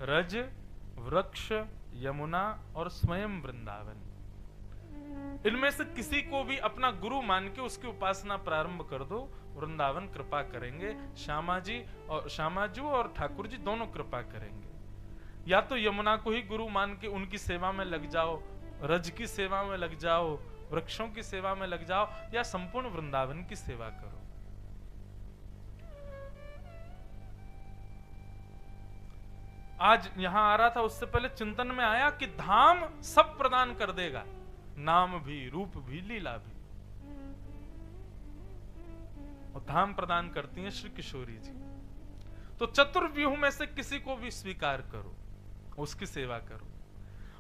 रज, वृक्ष, यमुना और स्वयं वृंदावन, इनमें से किसी को भी अपना गुरु मान के उसकी उपासना प्रारंभ कर दो, वृंदावन कृपा करेंगे। श्यामाजू और ठाकुर जी दोनों कृपा करेंगे। या तो यमुना को ही गुरु मान के उनकी सेवा में लग जाओ, रज की सेवा में लग जाओ, वृक्षों की सेवा में लग जाओ, या संपूर्ण वृंदावन की सेवा करो। आज यहां आ रहा था, उससे पहले चिंतन में आया कि धाम सब प्रदान कर देगा, नाम भी, रूप भी, लीला भी। और धाम प्रदान करती हैं श्री किशोरी जी। तो चतुर्व्यूह में से किसी को भी स्वीकार करो, उसकी सेवा करो।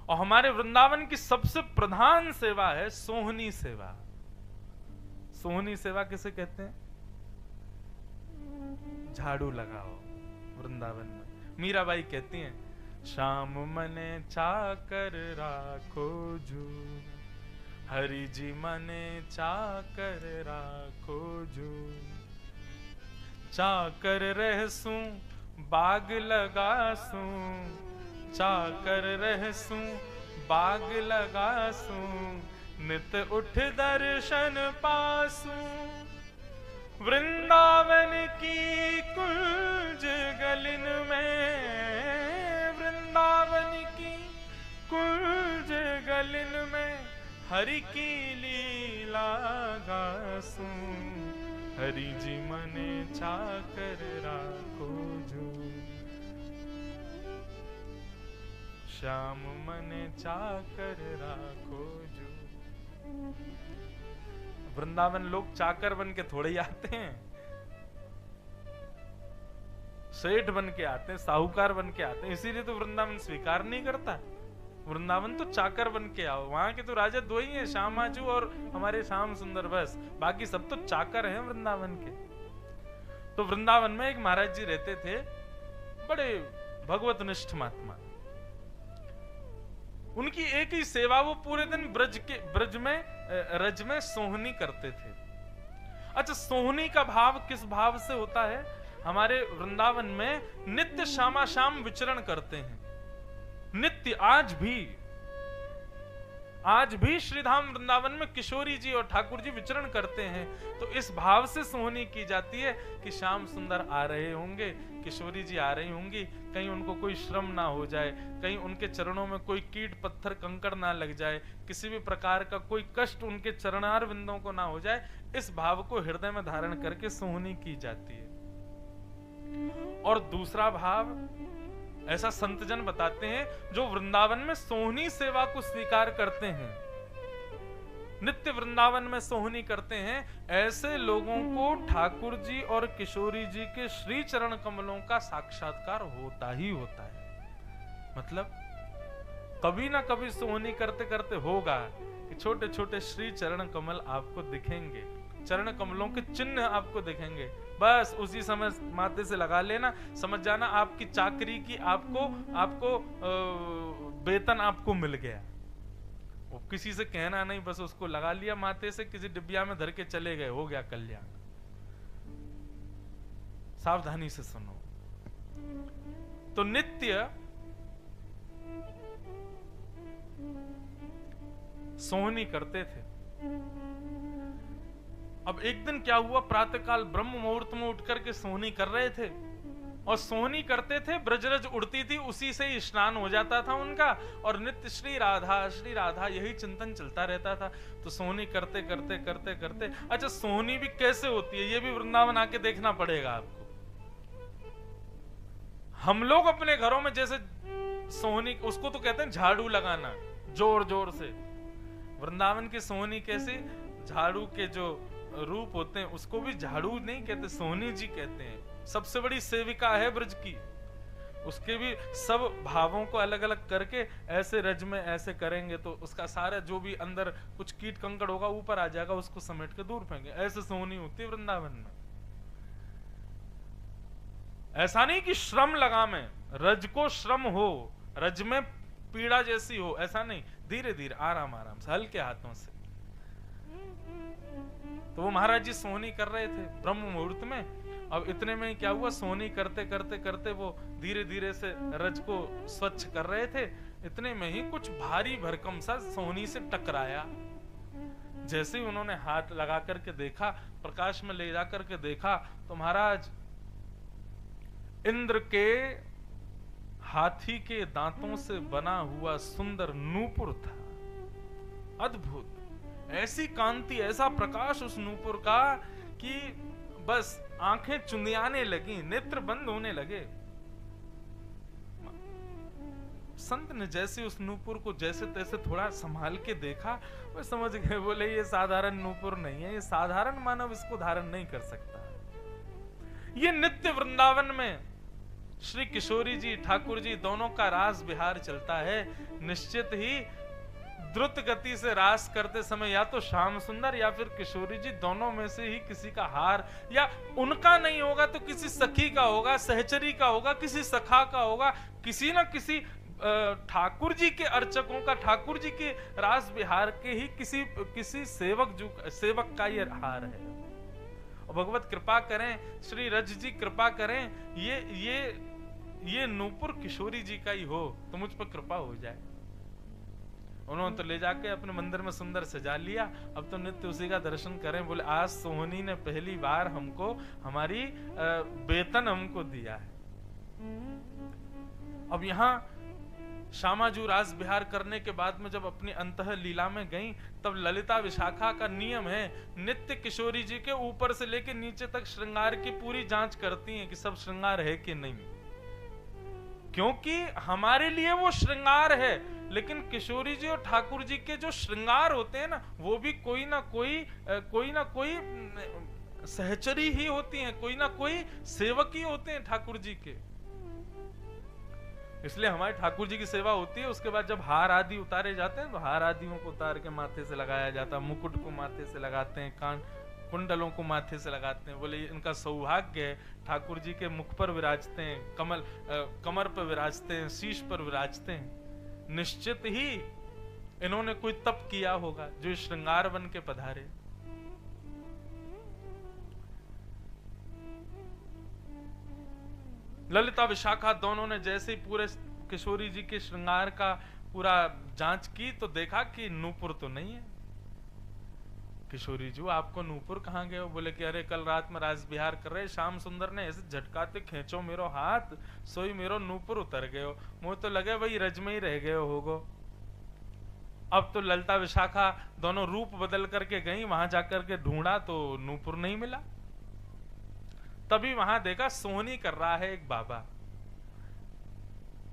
और हमारे वृंदावन की सबसे प्रधान सेवा है सोहनी सेवा। सोहनी सेवा किसे कहते हैं? झाड़ू लगाओ वृंदावन में। मीराबाई कहती हैं, शाम मने चाकर राखो जू, हरि जी मने चाकर राखो जू, चाकर रहसूं बाग लगासूं, चाकर रहसूं बाग लगासूं, नित उठ दर्शन पासूं, वृंदावन की कुंज गलिन में, वृंदावन की कुंज गलिन में, हरि की लीला गासूं, हरि जी मने चाकर राखो जू, श्याम मने चाकर राखो जू। वृंदावन लोग चाकर बन के थोड़े ही आते हैं, सेठ बन के आते हैं, साहूकार बन के आते हैं। इसीलिए तो वृंदावन स्वीकार नहीं करता। वृंदावन तो चाकर बन के आओ। वहां के तो राजा दो ही हैं, श्यामाजू और हमारे श्याम सुंदर, बस। बाकी सब तो चाकर हैं वृंदावन के। तो वृंदावन में एक महाराज जी रहते थे, बड़े भगवतनिष्ठ महात्मा। उनकी एक ही सेवा, वो पूरे दिन ब्रज में रज में सोहनी करते थे। अच्छा, सोहनी का भाव किस भाव से होता है? हमारे वृंदावन में नित्य श्यामा श्याम विचरण करते हैं, नित्य। आज भी श्रीधाम वृंदावन में किशोरी जी और ठाकुर जी विचरण करते हैं। तो इस भाव से सोहनी की जाती है कि श्याम सुंदर आ रहे होंगे, किशोरी जी आ रही होंगी, कहीं उनको कोई श्रम ना हो जाए, कहीं उनके चरणों में कोई कीट पत्थर कंकड़ ना लग जाए, किसी भी प्रकार का कोई कष्ट उनके चरणार बिंदों को ना हो जाए। इस भाव को हृदय में धारण करके सोहनी की जाती है। और दूसरा भाव ऐसा संतजन बताते हैं, जो वृंदावन में सोहनी सेवा को स्वीकार करते हैं, नित्य वृंदावन में सोहनी करते हैं, ऐसे लोगों को ठाकुर जी और किशोरी जी के श्री चरण कमलों का साक्षात्कार होता ही होता है। मतलब कभी ना कभी सोहनी करते करते होगा कि छोटे छोटे श्री चरण कमल आपको दिखेंगे, चरण कमलों के चिन्ह आपको दिखेंगे। बस उसी समय माथे से लगा लेना, समझ जाना आपकी चाकरी की आपको वेतन आपको मिल गया। वो किसी से कहना नहीं, बस उसको लगा लिया माथे से, किसी डिब्बिया में धर के चले गए, हो गया कल्याण। सावधानी से सुनो। तो नित्य सोहनी करते थे। अब एक दिन क्या हुआ, प्रातःकाल ब्रह्म मुहूर्त में उठ करके सोहनी कर रहे थे, और सोहनी करते थे, ब्रजरज उड़ती थी, उसी से ही स्नान हो जाता था उनका, और नित्य श्री राधा यही चिंतन चलता रहता था। तो सोहनी करते करते करते करते, अच्छा सोहनी भी कैसे होती है ये भी वृंदावन आके देखना पड़ेगा आपको। हम लोग अपने घरों में जैसे सोहनी, उसको तो कहते हैं झाड़ू लगाना जोर जोर से। वृंदावन की सोहनी कैसी, झाड़ू के जो रूप होते हैं उसको भी झाड़ू नहीं कहते, सोहनी जी कहते हैं। सबसे बड़ी सेविका है ब्रज की, उसके भी सब भावों को अलग अलग करके ऐसे रज में ऐसे करेंगे तो उसका सारा जो भी अंदर कुछ कीट कंकड़ होगा ऊपर आ जाएगा, उसको समेट के दूर फेंकेंगे। ऐसे सोहनी होती है वृंदावन में। ऐसा नहीं कि श्रम लगामे, रज को श्रम हो, रज में पीड़ा जैसी हो, ऐसा नहीं, धीरे धीरे आराम आराम से हल्के हाथों से। तो वो महाराज जी सोहनी कर रहे थे ब्रह्म मुहूर्त में, अब इतने में क्या हुआ, सोहनी करते करते करते वो धीरे धीरे से रज को स्वच्छ कर रहे थे, इतने में ही कुछ भारी भरकम सा सोहनी से टकराया। जैसे ही उन्होंने हाथ लगा करके देखा, प्रकाश में ले जा करके देखा, तो महाराज इंद्र के हाथी के दांतों से बना हुआ सुंदर नूपुर था। अद्भुत, ऐसी कांति, ऐसा प्रकाश उस नूपुर का कि बस आंखें चुंधियाने लगी, नेत्र बंद होने लगे। संत ने जैसे उस नूपुर को जैसे तैसे थोड़ा संभाल के देखा, वो समझ गए, बोले ये साधारण नूपुर नहीं है, ये साधारण मानव इसको धारण नहीं कर सकता। ये नित्य वृंदावन में श्री किशोरी जी ठाकुर जी दोनों का रास विहार चलता है। निश्चित ही द्रुत गति से रास करते समय या तो श्याम सुंदर या फिर किशोरी जी दोनों में से ही किसी का हार, या उनका नहीं होगा तो किसी सखी का होगा, सहचरी का होगा, किसी सखा का होगा, किसी न किसी ठाकुर जी के अर्चकों का, ठाकुर जी के रास विहार के ही किसी सेवक का ये हार है। और भगवत कृपा करें, श्री रज जी कृपा करें, ये नूपुर किशोरी जी का ही हो तो मुझ पर कृपा हो जाए। उन्होंने तो ले जाके अपने मंदिर में सुंदर सजा लिया, अब तो नित्य उसी का दर्शन करें। बोले आज सोहनी ने पहली बार हमको हमारी वेतन हमको दिया है। अब यहाँ श्यामाजू रास विहार करने के बाद में जब अपनी अंतः लीला में गई, तब ललिता विशाखा का नियम है, नित्य किशोरी जी के ऊपर से लेकर नीचे तक श्रृंगार की पूरी जांच करती हैं कि सब श्रृंगार है कि नहीं, क्योंकि हमारे लिए वो श्रृंगार है, लेकिन किशोरी जी और ठाकुर जी के जो श्रृंगार होते हैं ना, वो भी कोई ना कोई सहचरी ही होती हैं, कोई ना कोई सेवक ही होते हैं ठाकुर जी के। इसलिए हमारे ठाकुर जी की सेवा होती है, उसके बाद जब हार आदि उतारे जाते हैं तो हार आदियों को उतार के माथे से लगाया जाता है, मुकुट को माथे से लगाते हैं, कान कुंडलों को माथे से लगाते हैं। बोले इनका सौभाग्य है, ठाकुर जी के मुख पर विराजते हैं, कमर पर विराजते हैं, शीश पर विराजते हैं। निश्चित ही इन्होंने कोई तप किया होगा जो श्रृंगार बन के पधारे। ललिता विशाखा दोनों ने जैसे ही पूरे किशोरी जी के श्रृंगार का पूरा जांच की तो देखा कि नूपुर तो नहीं है। किशोरी जी आपको नूपुर कहाँ गए हो? बोले कि अरे कल रात में रास विहार कर रहे, श्याम सुंदर ने ऐसे झटकाते खींचो मेरो हाथ, सोई मेरो नूपुर उतर गए हो, मुझे तो लगे वही रज में ही रह गए होगो। अब तो ललिता विशाखा दोनों रूप बदल करके गई, वहां जाकर के ढूंढा तो नूपुर नहीं मिला। तभी वहां देखा सोहनी कर रहा है एक बाबा,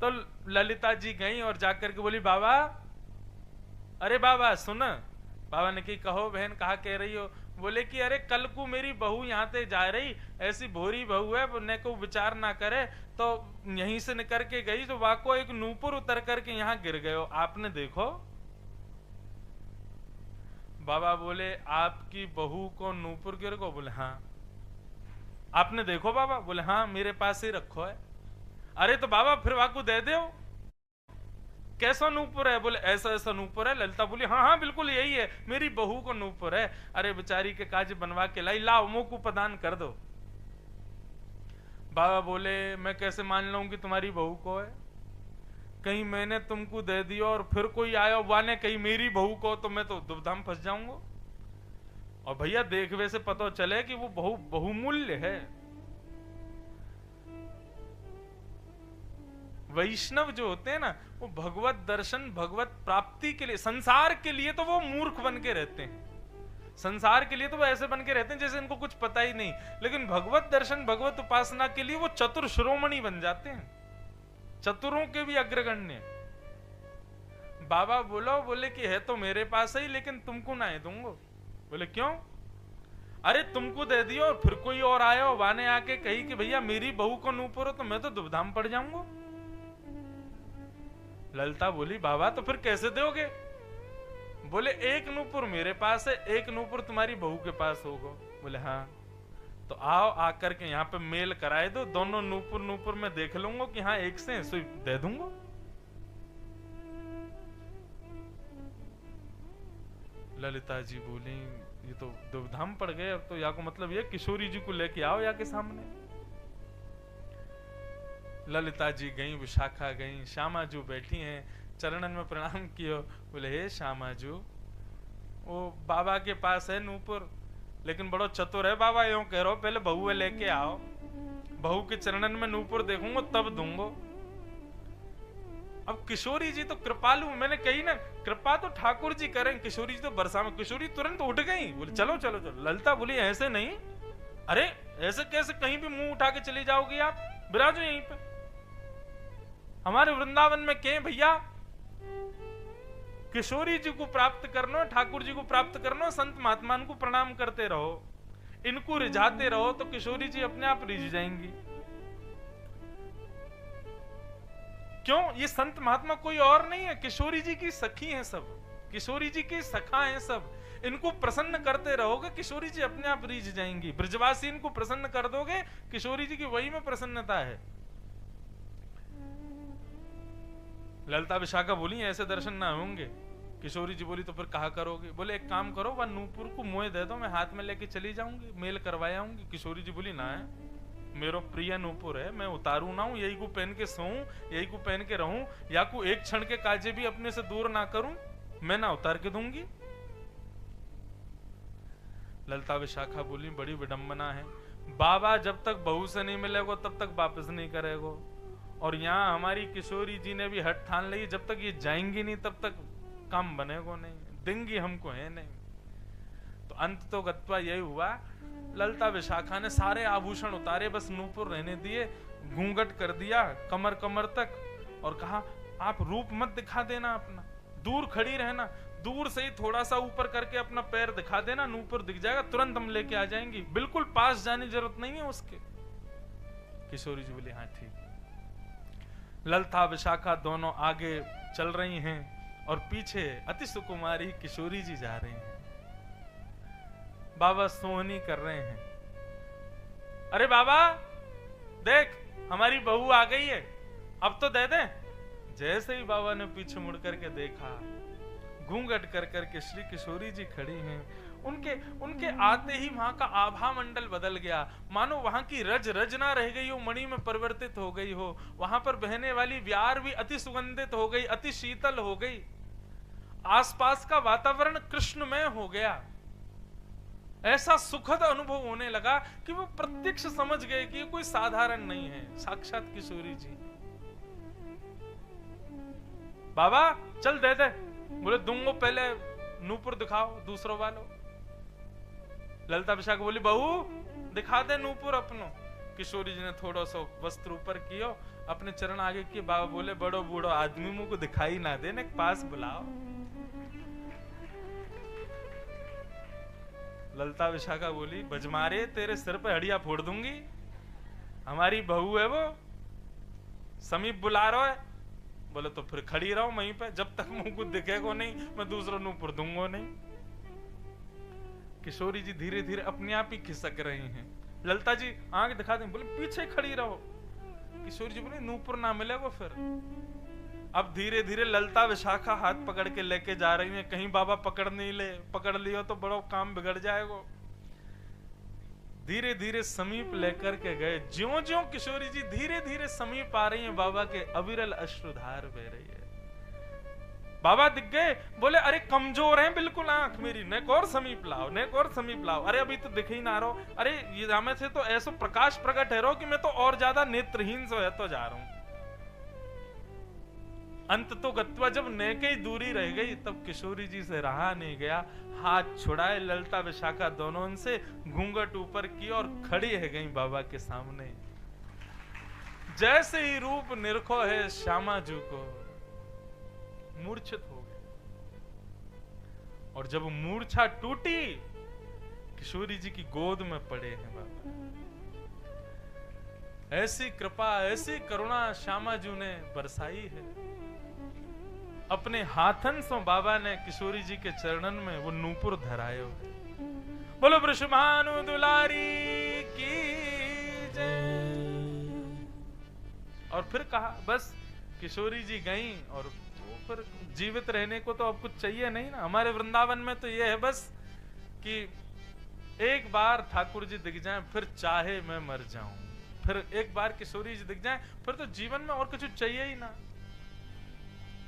तो ललिता जी गई और जाकर के बोली बाबा, अरे बाबा सुन। बाबा ने की कहो बहन, कहा कह रही हो? बोले कि अरे कल को मेरी बहू यहाँ से जा रही, ऐसी भोरी बहू है, ने को विचार ना करे तो यहीं से निकल के गई तो वाको एक नूपुर उतर करके यहाँ गिर गए हो, आपने देखो? बाबा बोले आपकी बहू को नूपुर गिर गो? बोले हाँ। आपने देखो बाबा? बोले हाँ मेरे पास ही रखो है। अरे तो बाबा फिर वाकू दे दो, कैसा नूपुर है? बोले ऐसा ऐसा नूपुर है। ललिता बोली हाँ हाँ बिल्कुल यही है, मेरी बहू को नूपुर है। अरे बेचारी के काज बनवा के लाई, लाओ मुंह को प्रदान कर दो। बाबा बोले मैं कैसे मान लूं कि तुम्हारी बहू को है? कहीं मैंने तुमको दे दिया और फिर कोई आया वाने कहीं मेरी बहू को, तो मैं तो दुविधा फंस जाऊंगा। और भैया देखवे से पता चले कि वो बहुमूल्य है। वैष्णव जो होते हैं ना, वो भगवत दर्शन, भगवत प्राप्ति के लिए, संसार के लिए तो वो मूर्ख बन के रहते हैं, संसार के लिए तो वो ऐसे बन के रहते हैं जैसे इनको कुछ पता ही नहीं, लेकिन भगवत दर्शन, भगवत उपासना के लिए वो चतुर शिरोमणि बन जाते हैं, चतुरों के भी अग्रगण्य। बाबा बोले कि है तो मेरे पास ही, लेकिन तुमको ना दूंगा। बोले क्यों? अरे तुमको दे दियो और फिर कोई और आया हो, वाने आके कही कि भैया मेरी बहू को नूपुर हो, तो मैं तो दुविधा में पड़ जाऊंगा। ललिता बोली बाबा तो फिर कैसे दोगे? बोले एक नूपुर मेरे पास है, एक नूपुर तुम्हारी बहू के पास होगा। बोले हाँ। तो आओ आकर के यहाँ पे मेल कराए दो, दोनों नूपुर में देख लूंगा कि हाँ एक से सो दे दूंगा। ललिता जी बोली ये तो दुविधाम पड़ गए। अब तो या को मतलब ये किशोरी जी को लेके आओ या के सामने। ललिता जी गई, विशाखा गई, श्यामा जू बैठी हैं, चरणन में प्रणाम कियो। बोले हे श्यामा जू, वो बाबा के पास है नूपुर, लेकिन बड़ो चतुर है बाबा, यूं कह रहा हो पहले बहुए लेके आओ, बहू के चरणन में नूपुर देखूंगा तब दूंगो। अब किशोरी जी तो कृपालु, मैंने कही ना कृपा तो ठाकुर जी करें, किशोरी जी तो बरसा में। किशोरी तुरंत उठ गई, बोले चलो चलो चलो। ललिता बोली ऐसे नहीं, अरे ऐसे कैसे कहीं भी मुंह उठा के चली जाओगी आप, बिराजो यहीं पे, हमारे वृंदावन में के भैया। किशोरी जी को प्राप्त करना, ठाकुर जी को प्राप्त करना, संत महात्मान को प्रणाम करते रहो, इनको रिझाते रहो तो किशोरी जी अपने आप रिझ जाएंगी। क्यों? ये संत महात्मा कोई और नहीं है, किशोरी जी की सखी हैं सब, किशोरी जी की सखा हैं सब। इनको प्रसन्न करते रहोगे, किशोरी जी अपने आप रिझ जाएंगी। ब्रजवासी इनको प्रसन्न कर दोगे, किशोरी जी की वही में प्रसन्नता है। ललिता विशाखा बोली ऐसे दर्शन ना होंगे। किशोरी जी बोली तो फिर कहा करोगे? बोले एक काम करो, वह नूपुर को मोह दे दो, मैं हाथ में लेके चली जाऊंगी, मेल करवाया आऊंगी। किशोरी जी बोली ना है, मेरो प्रिय नूपुर है, मैं उतारू ना हूं, यही को पहन के सोऊं, यही को पहन के रहूं, या को एक क्षण के काजे भी अपने से दूर ना करूं, मैं ना उतार के दूंगी। ललिता विशाखा बोली बड़ी विडंबना है, बाबा जब तक बहू से नहीं मिलेगा तब तक वापस नहीं करेगा, और यहाँ हमारी किशोरी जी ने भी हट ठान ली, जब तक ये जाएंगी नहीं तब तक काम बनेगा नहीं, देंगी हमको है नहीं। तो अंत तो गत्वा यही हुआ, ललिता विशाखा ने सारे आभूषण उतारे, बस नूपुर रहने दिए, घूंघट कर दिया कमर कमर तक, और कहा आप रूप मत दिखा देना अपना, दूर खड़ी रहना, दूर से ही थोड़ा सा ऊपर करके अपना पैर दिखा देना, नूपुर दिख जाएगा, तुरंत हम लेके आ जाएंगे, बिल्कुल पास जाने की जरूरत नहीं है उसके। किशोरी जी बोली हाँ ठीक। ललिता विशाखा दोनों आगे चल रही हैं और पीछे अति सुकुमारी किशोरी जी जा रही हैं। बाबा सोहनी कर रहे हैं, अरे बाबा देख हमारी बहू आ गई है, अब तो दे दे। जैसे ही बाबा ने पीछे मुड़ करके देखा, घूंघट कर करके श्री किशोरी जी खड़ी हैं, उनके आते ही वहां का आभा मंडल बदल गया, मानो वहां की रज रजना रह गई हो, मणि में परिवर्तित हो गई हो, वहां पर बहने वाली व्यार भी अति सुगंधित हो गई, अति शीतल हो गई, आसपास का वातावरण कृष्णमय हो गया। ऐसा सुखद अनुभव होने लगा कि वो प्रत्यक्ष समझ गए कि ये कोई साधारण नहीं है, साक्षात किशोरी जी। बाबा चल दे दे, बोले दूंगो, पहले नूपुर दिखाओ दूसरों वालों। ललिता विशाखा बोली बहू दिखा दे नूपुर अपनो। किशोरी जी ने थोड़ा सा वस्त्र ऊपर किया, अपने चरण आगे किए, बाबा बोले बड़ो बूढ़ो आदमी मुंह को दिखाई ना देने, पास बुलाओ। ललिता विशाखा बोली बजमारे तेरे सिर पे हड्डियां फोड़ दूंगी, हमारी बहू है वो, समीप बुला रहा है। बोले तो फिर खड़ी रहो वहीं पे, जब तक मुंह को दिखेगा नहीं मैं दूसरों नूपुर दूंगा नहीं। किशोरी जी धीरे धीरे अपने आप ही खिसक रही हैं। ललिता जी आंख दिखा दें, बोले पीछे खड़ी रहो। किशोरी जी बोले नूपुर ना मिलेगा फिर। अब धीरे धीरे ललिता विशाखा हाथ पकड़ के लेके जा रही हैं, कहीं बाबा पकड़ लियो तो बड़ा काम बिगड़ जाएगा। धीरे धीरे समीप लेकर के गए, ज्यों ज्यों किशोरी जी धीरे धीरे समीप आ रही हैं, बाबा के अविरल अश्रुधार बह रही है। बाबा दिख गए, बोले अरे कमजोर हैं बिल्कुल आंख मेरी, नेक और समीप लाओ, नेक और समीप लाओ। अरे अभी तो दिख ही ना रहो, अरे ये हमें से तो ऐसा प्रकाश प्रकट है रहो कि मैं तो और ज्यादा नेत्रहीन से है तो जा रहा हूं। अंत तो गत्वा जब नेके ही दूरी रह गई, तब किशोरी जी से रहा नहीं गया, हाथ छुड़ाए ललिता विशाखा दोनों उनसे, घूंघट ऊपर की और खड़ी है गई बाबा के सामने। जैसे ही रूप निरखो है श्यामा जी को, मूर्छित हो गए, और जब मूर्छा टूटी किशोरी जी की गोद में पड़े हैं बाबा। ऐसी कृपा ऐसी करुणा श्यामा जी ने बरसाई है, अपने हाथन से बाबा ने किशोरी जी के चरणन में वो नूपुर धरायो। बोलो वृषभानु दुलारी की जय। और फिर कहा बस किशोरी जी गई, और वो फिर जीवित रहने को तो अब कुछ चाहिए नहीं ना, हमारे वृंदावन में तो ये है बस कि एक बार ठाकुर जी दिख जाएं फिर चाहे मैं मर जाऊं, फिर एक बार किशोरी जी दिख जाएं फिर तो जीवन में और कुछ चाहिए ही ना।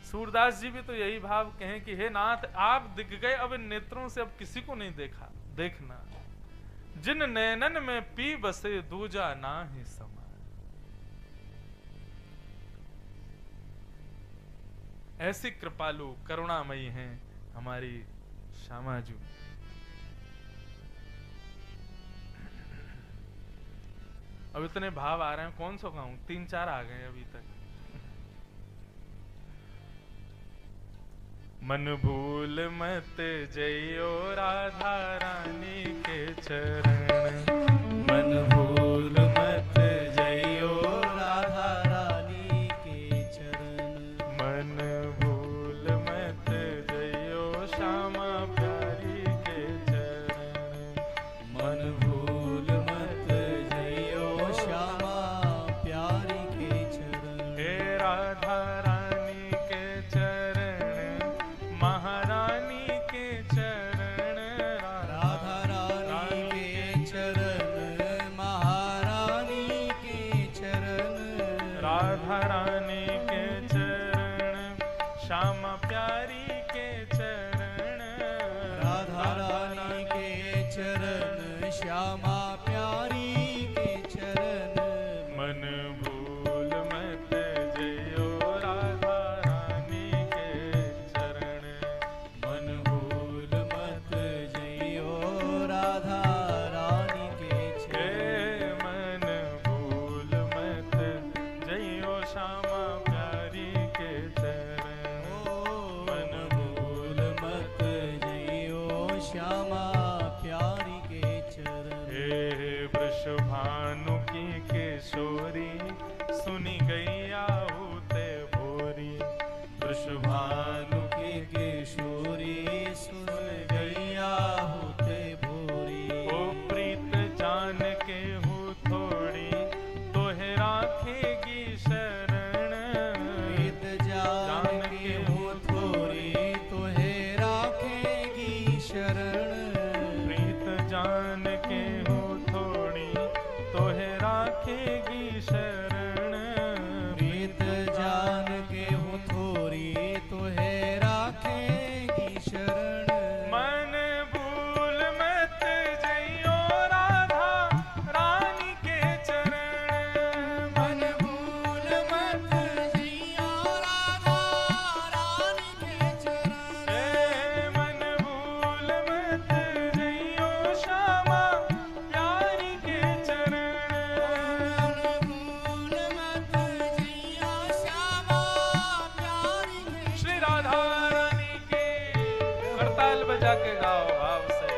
सूरदास जी भी तो यही भाव कहें कि हे नाथ आप दिख गए, अब इन नेत्रों से अब किसी को नहीं देखना। जिन नैनन में पी बसे दूजा ना ही समा। ऐसी कृपालु करुणामयी हैं हमारी श्यामा जी। अब इतने भाव आ रहे हैं, कौन सा गाऊं? 3-4 आ गए अभी तक। मन भूल मत जइयो राधा रानी के चरण, मन भूल मत जइयो राधा रानी के चरण, मन भूल मत जइयो श्यामा प्यारी के चरण, मन भूल मत जइयो श्यामा प्यारी के चरण। हे राधा रानी के चरण, महारानी के चरण, राधा रानी के चरण, महारानी के चरण, राधा रानी के चरण, श्यामा प्यारी के चरण, राधा रानी के चरण, श्यामा प्यारी के चरण। मन भूल मत जइयो राधा रानी के चरण, मन भूल मत जइयो राधा रानी के चरण, मन भूल मत जइयो श्यामा प्यारी के चरण, मन भूल मत जइयो श्यामा प्यारी के चरण। हे वृषभानु की किशोरी सुनी गैया होते भोरी, वृषभानु की किशोरी सुन गैया होते भोरी। ओ प्रीत जान के हो थोड़ी तोहे राखेगी शरण, प्रीत जान के हो थोड़ी तोहे राखेगी शरण, प्रीत जान के हो थोड़ी तोहे राखेगी शरण, प्रीत जान के हो थोड़ी तोहे राखेगी शरण। मन भूल मत जइयो राधा रानी के चरण, मन भूल मत जइयो राधा रानी के चरण, मन भूल मत जइयो श्यामा प्यारी के चरण, मन भूल मत जइयो श्यामा प्यारी के। श्री राधा रानी के करताल बजा के गाओ भाव से।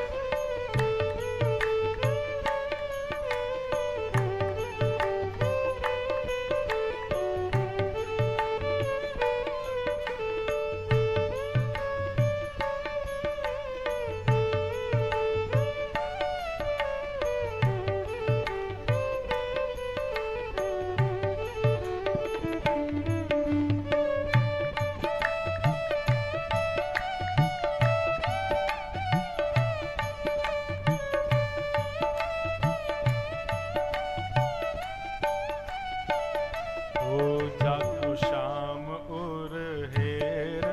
ओ जाको श्याम उर हेर,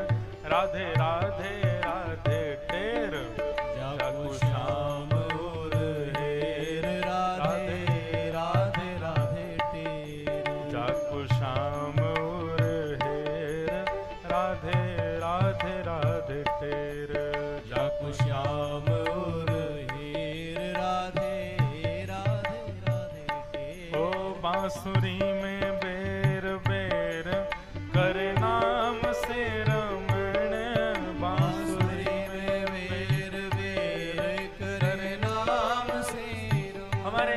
राधे राधे राधे टेर, जाको श्याम उर हेर, राधे राधे राधे टेर, जाको श्याम उर हेर, राधे राधे राधे टेर, जाको श्याम उर हेर, राधे राधे राधे टेर। ओ बांसुरी में बेर बेर करे नाम से रमण, बांसुरी में बेर बेर करे नाम से रमण। हमारे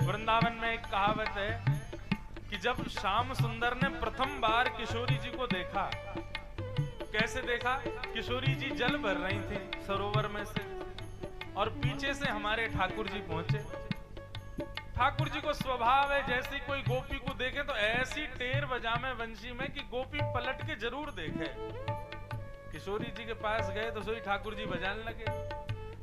वृंदावन में एक कहावत है कि जब श्याम सुंदर ने प्रथम बार किशोरी जी को देखा, कैसे देखा? किशोरी जी जल भर रही थी सरोवर में से और पीछे से हमारे ठाकुर जी पहुंचे। ठाकुर जी को स्वभाव है जैसी कोई गोपी को देखे तो ऐसी टेर बजावे वंशी में कि गोपी पलट के जरूर देखे। किशोरी जी के पास गए तो सोई ठाकुर जी बजाने लगे।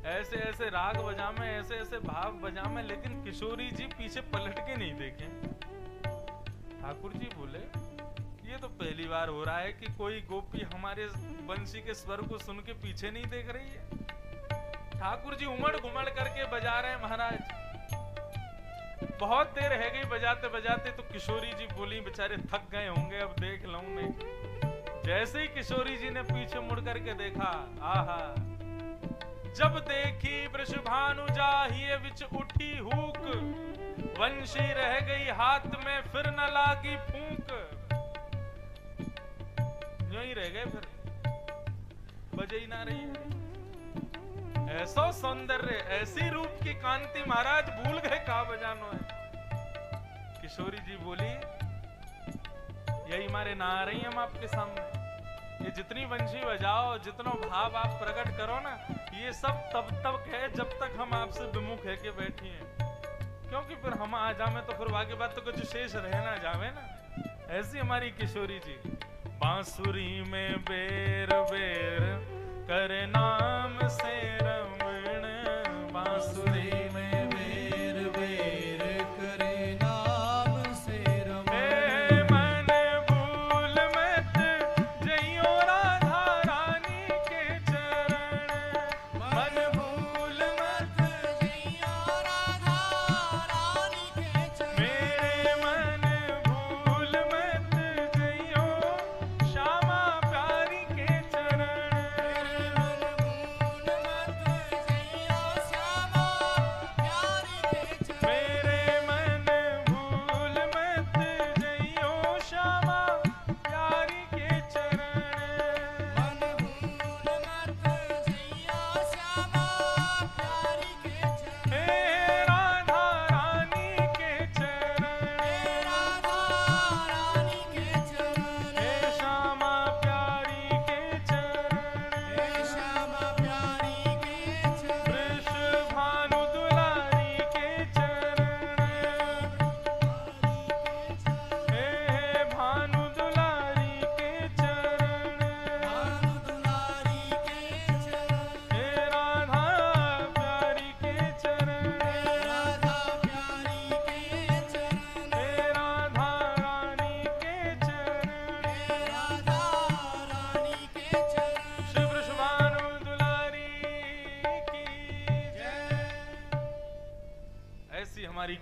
ऐसे ऐसे राग बजामे, ऐसे ऐसे भाव बजामे, लेकिन किशोरी जी पीछे पलट के नहीं देखे। ठाकुर जी बोले ये तो पहली बार हो रहा है कि कोई गोपी हमारे बंसी के स्वर को सुन के पीछे नहीं देख रही है। ठाकुर जी उमड़ घुमड़ करके बजा रहे हैं महाराज। बहुत देर है गई बजाते बजाते, तो किशोरी जी बोली बेचारे थक गए होंगे, अब देख लूं मैं। जैसे ही किशोरी जी ने पीछे मुड़ करके देखा, आहा, जब देखी वृषभानु जाहिए विच उठी हूक, वंशी रह गई हाथ में फिर न लागी फूंक। यूं ही रह गए, फिर बजे ही ना रही है। ऐसा सौंदर्य, ऐसी रूप की कांति, महाराज भूल गए कहा बजानो है। किशोरी जी बोली यही मारे ना आ रही हम आपके सामने। ये जितनी वंशी बजाओ, जितना भाव आप प्रकट करो ना, ये सब तब तक है जब तक हम आपसे विमुख है के बैठी हैं। क्योंकि फिर हम आ जावे तो फिर आगे बात तो कुछ शेष रह ना जावे ना। ऐसी हमारी किशोरी जी। बांसुरी में बेर बेर करे नाम से रमण, बांसुरी में बेर बेर करे नाम से रमण। मन भूल मत जइयो राधा रानी के चरण, मन भूल मत जइयो राधा रानी के चरण। मेरे मन भूल मत जइयो श्यामा प्यारी के चरण।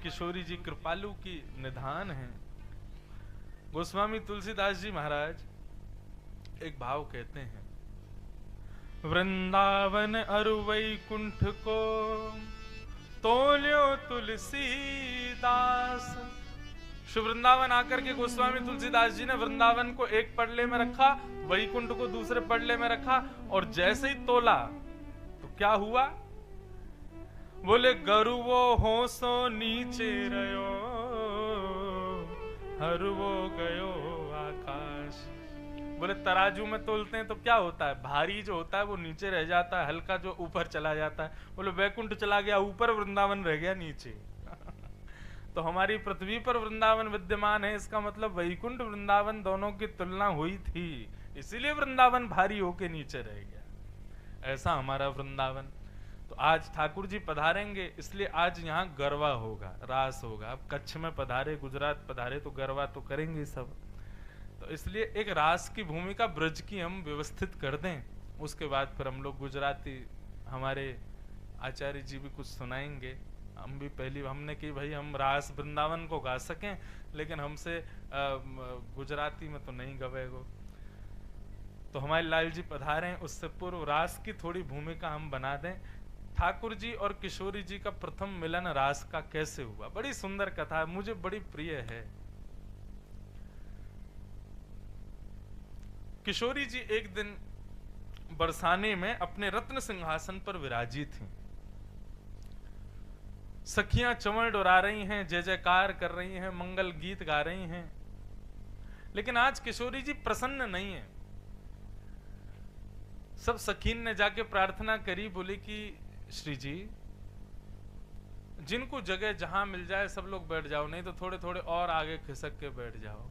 किशोरी जी कृपालु की निधान है। गोस्वामी तुलसीदास जी महाराज एक भाव कहते हैं, वृंदावन अरु वैकुंठ को तोल्यो तुलसीदास। श्री वृंदावन आकर के गोस्वामी तुलसीदास जी ने वृंदावन को एक पड़ले में रखा, वैकुंठ को दूसरे पड़ले में रखा, और जैसे ही तोला तो क्या हुआ? बोले गरुवो होसो नीचे रयो, हरुवो गयो आकाश। बोले तराजू में तोलते हैं तो क्या होता है? भारी जो होता है वो नीचे रह जाता है, हल्का जो ऊपर चला जाता है। बोले वैकुंठ चला गया ऊपर, वृंदावन रह गया नीचे। तो हमारी पृथ्वी पर वृंदावन विद्यमान है, इसका मतलब वैकुंठ वृंदावन दोनों की तुलना हुई थी, इसीलिए वृंदावन भारी होके नीचे रह गया। ऐसा हमारा वृंदावन। तो आज ठाकुर जी पधारेंगे, इसलिए आज यहाँ गरबा होगा, रास होगा। अब कच्छ में पधारे, गुजरात पधारे तो गरबा तो करेंगे सब। तो इसलिए एक रास की भूमिका ब्रज की हम व्यवस्थित कर दें, उसके बाद फिर हम लोग गुजराती, हमारे आचार्य जी भी कुछ सुनाएंगे। हम भी पहली हमने की भाई हम रास वृंदावन को गा सकें, लेकिन हमसे गुजराती में तो नहीं गवेगो। तो हमारे लाल जी पधारे, उससे पूर्व रास की थोड़ी भूमिका हम बना दें। ठाकुर जी और किशोरी जी का प्रथम मिलन रास का कैसे हुआ, बड़ी सुंदर कथा है, मुझे बड़ी प्रिय है। किशोरी जी एक दिन बरसाने में अपने रत्न सिंहासन पर विराजी थीं। सखियां चंवर डोरा रही हैं, जय जयकार कर रही हैं, मंगल गीत गा रही हैं, लेकिन आज किशोरी जी प्रसन्न नहीं है। सब सखीन ने जाके प्रार्थना करी, बोली कि श्री जी जिनको जगह जहां मिल जाए सब लोग बैठ जाओ, नहीं तो थोड़े थोड़े और आगे खिसक के बैठ जाओ,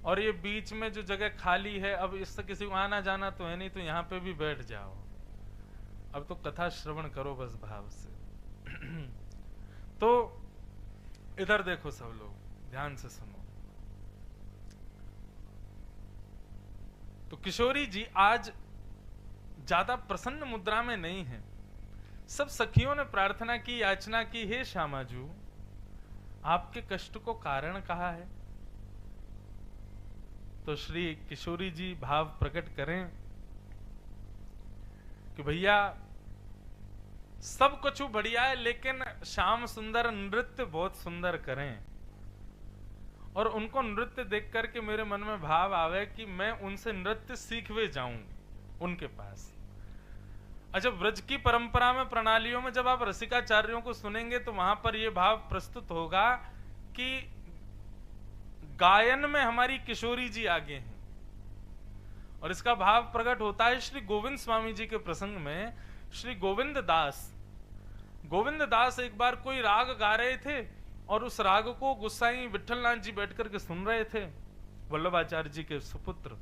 और ये बीच में जो जगह खाली है अब इससे किसी को आना जाना तो है नहीं, तो यहाँ पे भी बैठ जाओ। अब तो कथा श्रवण करो बस भाव से। तो इधर देखो सब लोग, ध्यान से सुनो। तो किशोरी जी आज ज्यादा प्रसन्न मुद्रा में नहीं है। सब सखियों ने प्रार्थना की, याचना की, हे श्यामाजू आपके कष्ट को कारण कहा है। तो श्री किशोरी जी भाव प्रकट करें कि भैया सब कुछ बढ़िया है, लेकिन श्याम सुंदर नृत्य बहुत सुंदर करें, और उनको नृत्य देख करके मेरे मन में भाव आवे कि मैं उनसे नृत्य सीखवे जाऊं उनके पास। अच्छा, व्रज की परंपरा में, प्रणालियों में जब आप रसिकाचार्यों को सुनेंगे तो वहां पर यह भाव प्रस्तुत होगा कि गायन में हमारी किशोरी जी आगे हैं। और इसका भाव प्रकट होता है श्री गोविंद स्वामी जी के प्रसंग में। श्री गोविंद दास एक बार कोई राग गा रहे थे, और उस राग को गुसाई विठलनाथ जी बैठ करके सुन रहे थे, वल्लभाचार्य जी के सुपुत्र।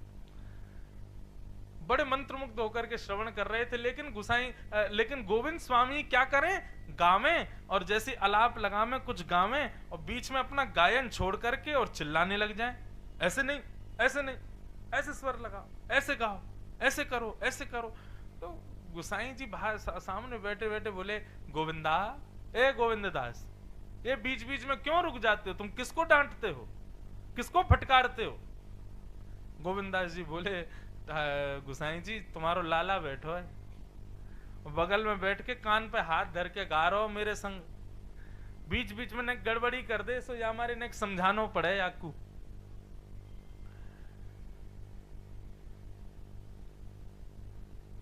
बड़े मंत्रमुग्ध होकर के श्रवण कर रहे थे, लेकिन गोविंद स्वामी क्या करें, गावें, और जैसे आलाप लगावें, कुछ गावें और बीच में अपना गायन छोड़ करके और चिल्लाने लग जाएं, ऐसे नहीं, ऐसे नहीं, ऐसे स्वर लगाओ, ऐसे गाओ, ऐसे करो, ऐसे करो। तो गुसाई जी सामने बैठे बैठे बोले, गोविंदा, ए गोविंददास, ये बीच बीच में क्यों रुक जाते हो? तुम किसको डांटते हो, किसको फटकारते हो? गोविंदास जी बोले, गुसाई जी तुम्हारो लाला बैठो है, बगल में बैठ के कान पे हाथ धर के गा रहो मेरे संग, बीच बीच में नेक गड़बड़ी कर दे सो या हमारे नेक समझानो पड़े याकू।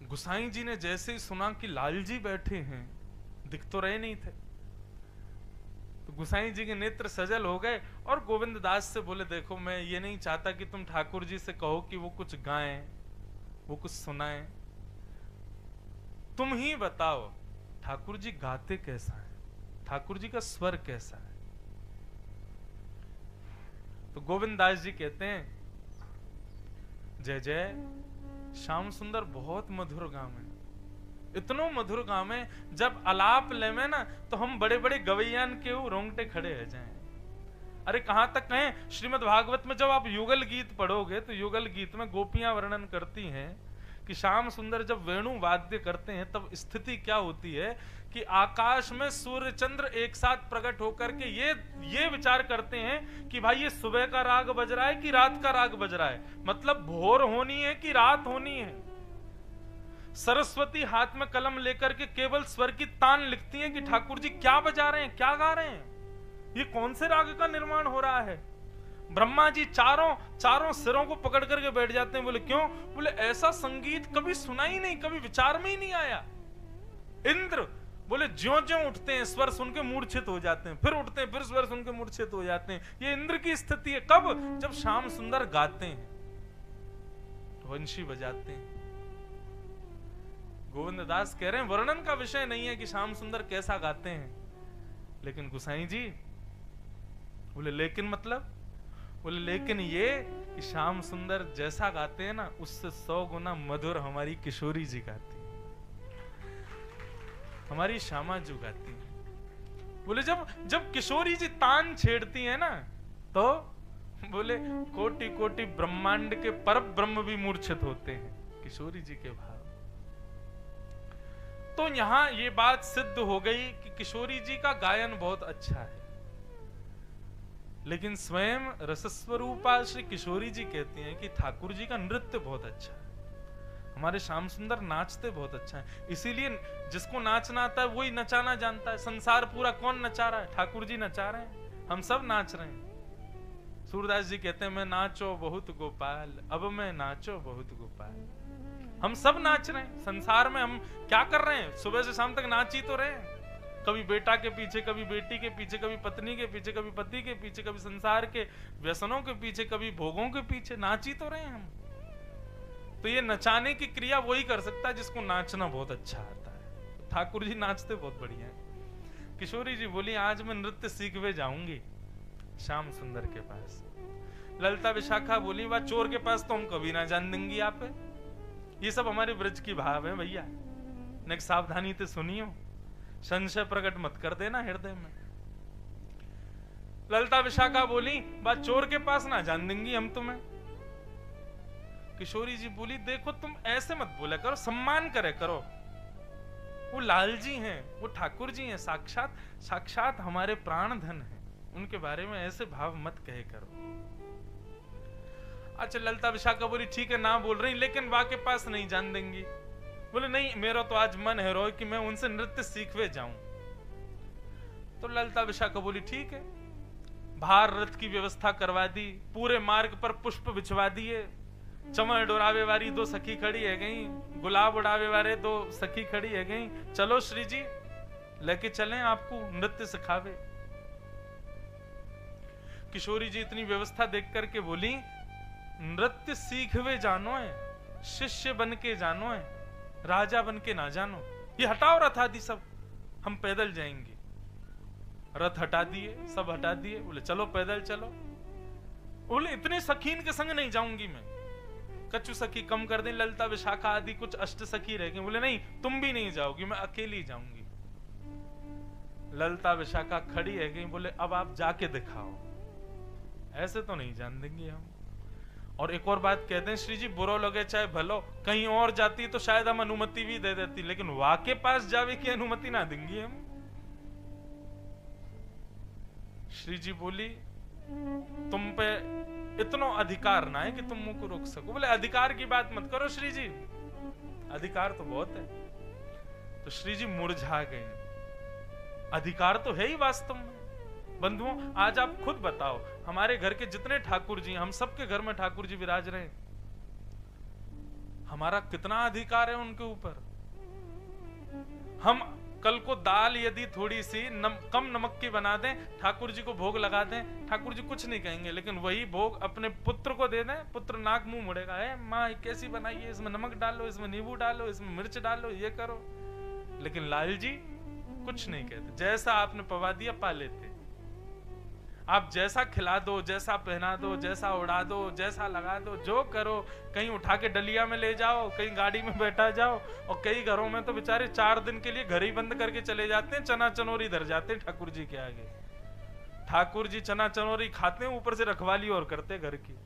गुसाई जी ने जैसे ही सुना कि लाल जी बैठे हैं, दिख तो रहे नहीं थे, तो गुसाई जी के नेत्र सजल हो गए और गोविंद दास से बोले, देखो मैं ये नहीं चाहता कि तुम ठाकुर जी से कहो कि वो कुछ गाएं, वो कुछ सुनाएं, तुम ही बताओ ठाकुर जी गाते कैसा है, ठाकुर जी का स्वर कैसा है। तो गोविंद दास जी कहते हैं, जय जय श्याम सुंदर बहुत मधुर गाँव है, इतनो मधुर गाँव है, जब अलाप ले में ना तो हम बड़े बड़े गवैयान के रोंगटे खड़े रह जाएं। अरे कहां तक कहें, श्रीमद् भागवत में जब आप युगल गीत पढ़ोगे तो युगल गीत में गोपियां वर्णन करती हैं कि श्याम सुंदर जब वेणु वाद्य करते हैं तब स्थिति क्या होती है कि आकाश में सूर्य चंद्र एक साथ प्रकट होकर के ये विचार करते हैं कि भाई ये सुबह का राग बज रहा है कि रात का राग बज रहा है, मतलब भोर होनी है कि रात होनी है। सरस्वती हाथ में कलम लेकर के केवल स्वर की तान लिखती हैं कि ठाकुर जी क्या बजा रहे हैं, क्या गा रहे हैं, ये कौन से राग का निर्माण हो रहा है। ब्रह्मा जी चारों सिरों को पकड़ करके बैठ जाते हैं। बोले क्यों? बोले ऐसा संगीत कभी सुना ही नहीं, कभी विचार में ही नहीं आया। इंद्र बोले ज्यों ज्यों उठते हैं स्वर सुन के मूर्छित हो जाते हैं, फिर उठते हैं, फिर स्वर सुन के मूर्छित हो जाते हैं। ये इंद्र की स्थिति है। कब? जब श्याम सुंदर गाते हैं, वंशी बजाते हैं। गोविंद दास कह रहे हैं वर्णन का विषय नहीं है कि श्याम सुंदर कैसा गाते हैं, लेकिन गुसाई जी बोले लेकिन मतलब, बोले लेकिन ये कि श्याम सुंदर जैसा गाते हैं ना उससे 100 गुना मधुर हमारी किशोरी जी गाती है, हमारी श्यामा जी गाती है। बोले जब किशोरी जी तान छेड़ती है ना तो बोले कोटि कोटि ब्रह्मांड के पर ब्रह्म भी मूर्छित होते हैं किशोरी जी के भाव। तो यहां ये बात सिद्ध हो गई कि किशोरी जी का गायन बहुत अच्छा है, लेकिन स्वयं रसस्वरूपा श्री किशोरी जी कहती हैं कि ठाकुर जी का नृत्य बहुत अच्छा है, हमारे श्याम सुंदर नाचते बहुत अच्छा है। इसीलिए जिसको नाचना आता है वही नचाना जानता है। संसार पूरा कौन नचा रहा है? ठाकुर जी नचा रहे हैं, हम सब नाच रहे हैं। सूरदास जी कहते हैं मैं नाचो बहुत गोपाल, अब मैं नाचो बहुत गोपाल। हम सब नाच रहे हैं। संसार में हम क्या कर रहे हैं? सुबह से शाम तक नाच ही तो रहे हैं। कभी बेटा के पीछे, कभी बेटी के पीछे, कभी पत्नी के पीछे, कभी पति के पीछे, कभी संसार के व्यसनों के पीछे, कभी भोगों के पीछे, नाच ही तो रहे हैं हम। तो ये नचाने की क्रिया वही कर सकता है जिसको नाचना बहुत अच्छा आता है। ठाकुर जी नाचते बहुत बढ़िया है। किशोरी जी बोली आज मैं नृत्य सीखवे जाऊंगी श्याम सुंदर के पास। ललिता विशाखा बोली वह चोर के पास तो हम कभी ना जान देंगी। आप ये सब हमारे ब्रज की भाव है भैया, नेक सावधानी ते सुनियो, संशय प्रकट मत कर देना हृदय में। ललिता विशाखा बोली, बात चोर के पास ना जान देंगी हम तुम्हें। किशोरी जी बोली, देखो तुम ऐसे मत बोला करो, सम्मान करे करो। वो लाल जी हैं, वो ठाकुर जी हैं, साक्षात साक्षात हमारे प्राण धन हैं, उनके बारे में ऐसे भाव मत कहे करो। अच्छा, ललिता विशाखा बोली, ठीक है ना बोल रही, लेकिन वा के पास नहीं जान देंगी। बोले, नहीं, मेरा तो आज मन है रोय कि मैं उनसे नृत्य सीखवे जाऊं। तो ललिता विशाखा बोली, ठीक है। बाहर रथ की व्यवस्था करवा दी, पूरे मार्ग पर पुष्प बिछवा दिए, चमर डोरावे वाली 2 सखी खड़ी है गई, गुलाब उड़ावे वाले 2 सखी खड़ी है गई, चलो श्री जी लेके चलें आपको नृत्य सिखावे। किशोरी जी इतनी व्यवस्था देख करके बोली, नृत्य सीखवे जानो है, शिष्य बन के जानो है, राजा बन के ना जानो। ये हटाओ रथ आदि सब, हम पैदल जाएंगे। रथ हटा दिए, सब हटा दिए। बोले, चलो पैदल चलो। बोले, इतने सखीन के संग नहीं जाऊंगी मैं, कच्चू सखी कम कर दें, ललिता विशाखा आदि कुछ अष्ट सखी रह गई। बोले, नहीं, तुम भी नहीं जाओगी, मैं अकेली जाऊंगी। ललिता विशाखा खड़ी है गई। बोले, अब आप जाके दिखाओ, ऐसे तो नहीं जान देंगे हम। और एक और बात कहते हैं, श्री जी बुरो लगे चाहे भलो, कहीं और जाती तो शायद हम अनुमति भी दे देती, लेकिन वहां के पास जावे की अनुमति ना देंगी हम। श्री जी बोली, तुम पे इतना अधिकार ना है कि तुम मुंह को रोक सको। बोले, अधिकार की बात मत करो श्री जी, अधिकार तो बहुत है। तो श्री जी मुरझा गए। अधिकार तो है ही वास्तव में। बंधुओं, आज आप खुद बताओ, हमारे घर के जितने ठाकुर जी, हम सबके घर में ठाकुर जी विराज रहे हैं, हमारा कितना अधिकार है उनके ऊपर। हम कल को दाल यदि थोड़ी सी कम नमक की बना दें, ठाकुर जी को भोग लगा दें, ठाकुर जी कुछ नहीं कहेंगे, लेकिन वही भोग अपने पुत्र को दे दें, पुत्र नाक मुंह मुड़ेगा, है माँ कैसी बनाई है, इसमें नमक डालो, इसमें नींबू डालो, इसमें मिर्च डालो, ये करो। लेकिन लाल जी कुछ नहीं कहते, जैसा आपने पवा दिया पा लेते। आप जैसा खिला दो, जैसा पहना दो, जैसा उड़ा दो, जैसा लगा दो, जो करो, कहीं उठा के डलिया में ले जाओ, कहीं गाड़ी में बैठा जाओ। और कई घरों में तो बेचारे 4 दिन के लिए घर ही बंद करके चले जाते हैं, चना चनोरी धर जाते हैं ठाकुर जी के आगे। ठाकुर जी चना चनोरी खाते हैं, ऊपर से रखवाली और करते घर की।